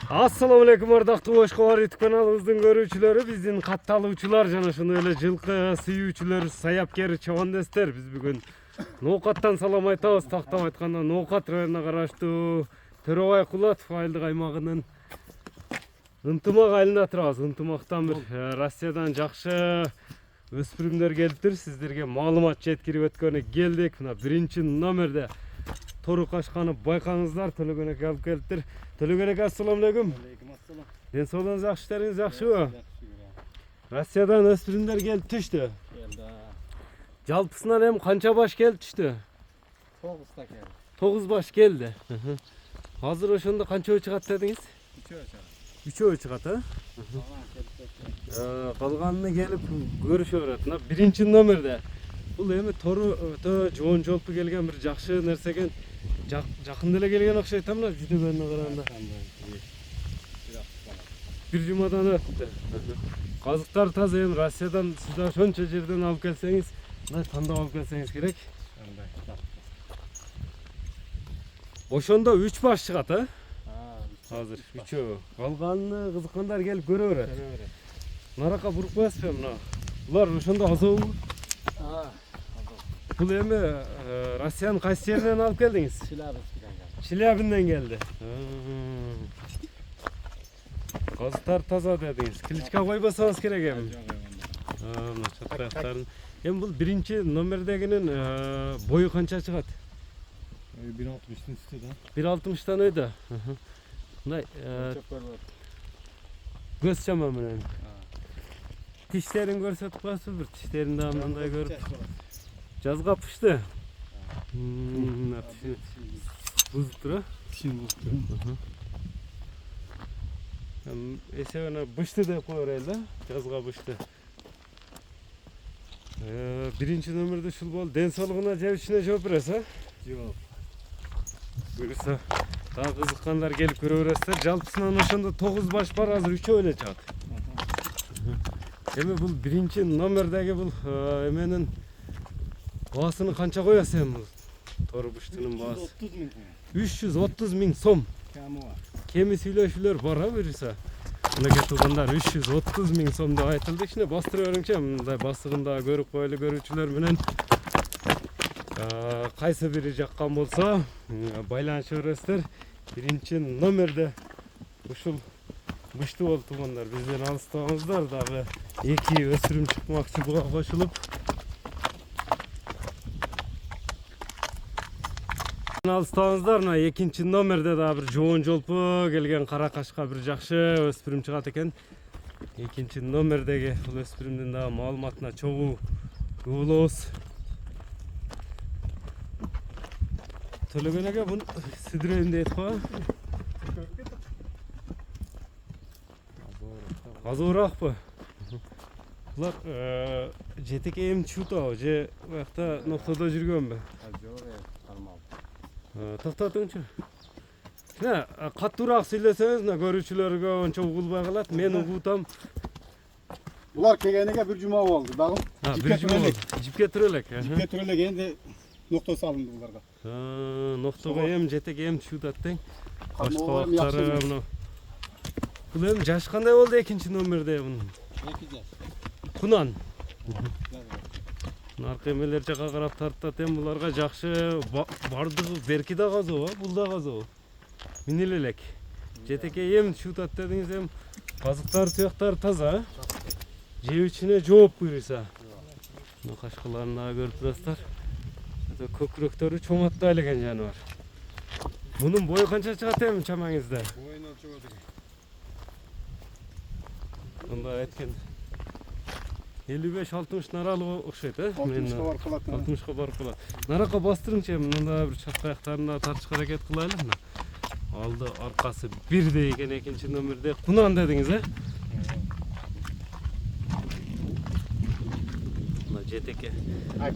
Assalamu alaikum ардактуу Ош-Кабар YouTube kanalımыздın görүүчүлөрү, биздин катталуучулар жана ошондой эле жылкы сүйүүчүлөр, саяпкер чабандестер. Биз бүгүн Ноокаттан салам айтабыз. Тактап айтканда Ноокат районуна караштуу Төрөбай Кулатов айылдык аймагынын Ынтымак айылында турабыз. Ынтымактан бир Россиядан жакшы өспүрүмдөр келиптир. Сиздерге маалымат жеткирип өткөнү келдик. Мына биринчи номерде тору кашканы байкаңыздар. Төлөгөн эке алып келиптир. Төлөгөн эке, ассаламу алейкум. Ден соолугуңуз жакшы, иштериңиз жакшыбы? Россиядан өспүрүмдөр келип түштү. Жалпысынан эми канча баш келип түштү? 9 келди. 9 баш келди. Азыр ошондо канча чыгат дедиңиз? 3 чыгат, калганына келип көрүшө берет. Мына биринчи номерде бул эми тору өтө жоон жолпу келген бир жакшы нерсе экен. Жакын деле келген окшойт, мына жүдөгөнүнө караганда. Бир жумадан өттү. Казыктар таза, эми Россиядан сиз ошончо жерден алып келсеңиз, мына тандап алып келсеңиз керек. Ошондо 3 баш чыгат, Азыр 3. Калганын кызыккандар келип көрө берет. Нарака буруп коесузбу мына? Булар ошондо азабы? Бул эми Россиянын кайсы жеринен алып келдиңиз? Челябинен келди. Казыктар таза дедиңиз. Кличка койбосоңуз керек эми. Мына чатырактарын. Эми бул биринчи номердегинин бою канча чыгат? 1.60'ın üstü de. 1.60'dan öydü. Mындай көз чама менен. Тиштерин көрсөтүп коесузбу? Бир тиштерин да мындай көрүп. Жазга пышты. Бузуп тура. Эсебине бышты деп кое берели да. Жазга бышты. Биринчи номерде ушул болду. Ден соолугуна же ичине жооп бересиз, Жооп. Буюрса, дагы кызыккандар келип көрө бересиздер. Жалпысынан ошондо 9 баш бар, азыр 3 эле чыгат. Эми бул биринчи номердеги бул эменин баасыны канча коесуз эми бул тору буштунун баасы? 330 миң сом. Кеми сүйлөшүүлөр бар, буюрса. Мынакей туугандар 330 миң сом деп айтылды. Кичине бастырып бериңчи, мындай басыгында көрүп коелу көрүүчүлөр менен. Кайсы бири жаккан болсо байланышып бересиздер. Биринчи номерде ушул бушту болуп туугандар. Бизден алыстабаңыздар, дагы 2 өспүрүм чыкмакчы буга кошулуп. Алыстабаңыздар, мына экинчи номерде дагы бир жоон жолпу келген кара кашка бир жакшы өспүрүм чыгат экен. Экинчи номердеги бул өспүрүмдүн дагы маалыматына чогуу болобуз. Төлөгөн эке, буну сидирейин дейт го. Азыраакпы? Булар жетеке эми чутабы, же буякта ноктодо жүргөнбү? Токтотуңчу. Мына каттуураак сүйлөсөңүз, мына көрүүчүлөргө ончо угулбай калат. Мен угутам. Булар келгениге bir жума болду. Дагы бир жума болду. Жипке тура элек. Жипке тура элек, энди нокто салынды буларга. Ноктого эми жетеке эми чутат тең. Башкалыктары мына. Бул эми жаш кандай болду экинчи номерде мунун? 2 жаш. Кунан. Наркы эмелер жака карап тартат, эми буларга жакшы бардыгы берки да казобу, бул да казобу. Минил элек. Жетеке эми чутат дедиңиз, эми казыктар туяктары таза. Жеп ичине жооп буюрса. Мына кашкаларын дагы көрүп турасыздар. Көкүрөктөрү чоңаттай элеген жаныбар. Мунун бою канча чыгат эми чамаңызда? Боюна чыгат экен. Мындай айткен 55-60 аралыгы окшойт, 60-га барып калат. 60-га барып калат. Нарака бастырыңчы, мында бир чатка аяктарына тартышка аракет кылайлы. Алды аркасы бирдей экен экинчи номерде. Кунан дедиңиз, Мына жетеке.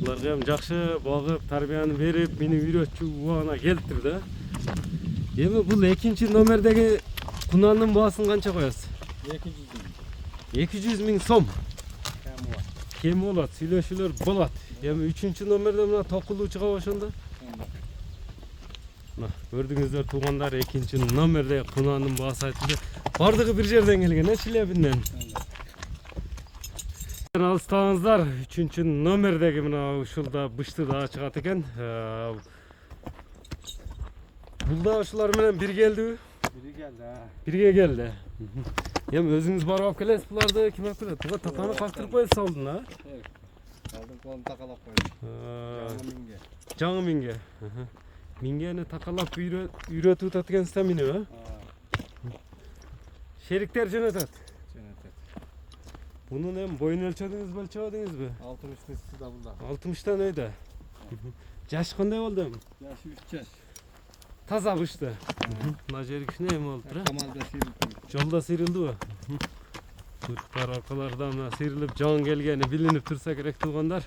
Буларга эми жакшы багып, тарбияны берип, мени үйрөтчү убагына келиптир да. Эми бул экинчи номердеги кунанын баасын канча коесуз? 200 миң сом. Кем болот, сүйлөшүүлөр болот. Эми 3-номерде мына токулуучуга ошондо Mına gördüңүздөр туугандар, экинчи номерде кунаанын баасы айтылды. Бардыгы бир жерден келген, Челябинен. Алыстаңыздар, 3-чү номердеги мына ушулда быштыда чыгат экен. Бул да ушулар менен бир келдиби? Biri geldi ha. Birge geldi. Hem özünüz barıp alıp kelesiz bularda kim yaptı? Tuğa takanı kaktırıp koyup saldın ha? Evet. Aldım kolunu takalap koydum. Canlı minge. Canı minge. Mingeni takalap üretip tatken stamini ha? Şerikler yönetet. Cennetet. Bunun hem boyun ölçediniz mi, ölçemediniz mi? 60 üstü da burada. 60'tan öyle. Yaş kanday oldu? Yaşı 3 yaş. Taza bıştı. Najerik ne mi oldu? Kamalda sıyırıp. Yolda sıyrıldı mı? Kuyruklar arkalardan sıyrılıp can gelgeni bilinip tursa gerek tuğanlar.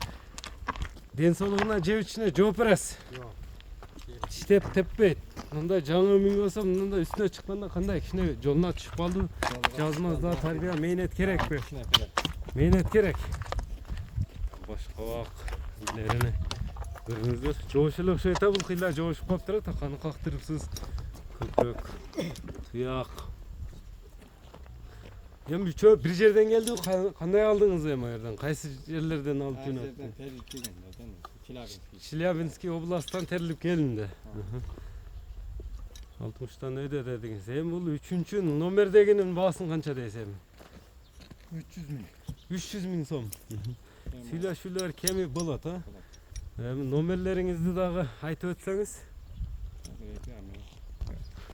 Den soluğuna cev içine cevap veres. Yok. İşte teppeyt. Bunda canı mingi olsa bunun da üstüne çıkmanda kanday kişine yoluna düşüp aldı. Yazmaz daha terbiye meynet gerek be. Meynet gerek. Başka bak. İlerine. Gördünüzdür. Joğuşuluk şeyta bu kıyla joğuşup kaptıra takanı kaktırıpsız. Köpük, tuyak. Hem bir yerden geldi, kanday aldınız hem yerden? Kaysı yerlerden alıp yine? Azerbaycan terik gelin. Çilyabinski Oblast'tan terilip gelindi. 60'tan öde dediniz. Hem bu 3-cü nomerdeginin basın kança deysem? 300 bin. 300 bin som. Şüler kemi bulat ha? Hem nomerlerinizdi dağı aytıp ötseniz?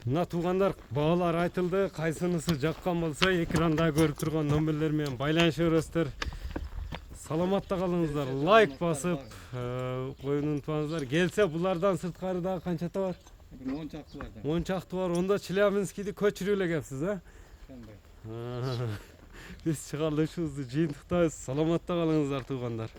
Mına tuğanlar bağlar aytıldı. Kaysınысы жаққан болса ekranda görüp turgan nomerler менен байланыша бересиздер. Саламатта калыңыздар. Лайк басып, коюн унутпаңыздар. Келсе булардан сырткары дагы канчата бар? 10 çaktı var da. 10 чакты бар. Онда Челябинскийди көчүрүп эле кепсиз, а? Sen de. Биз чыгарылышыбызды жыйынтыктайбыз. Саламатта калыңыздар тугандар.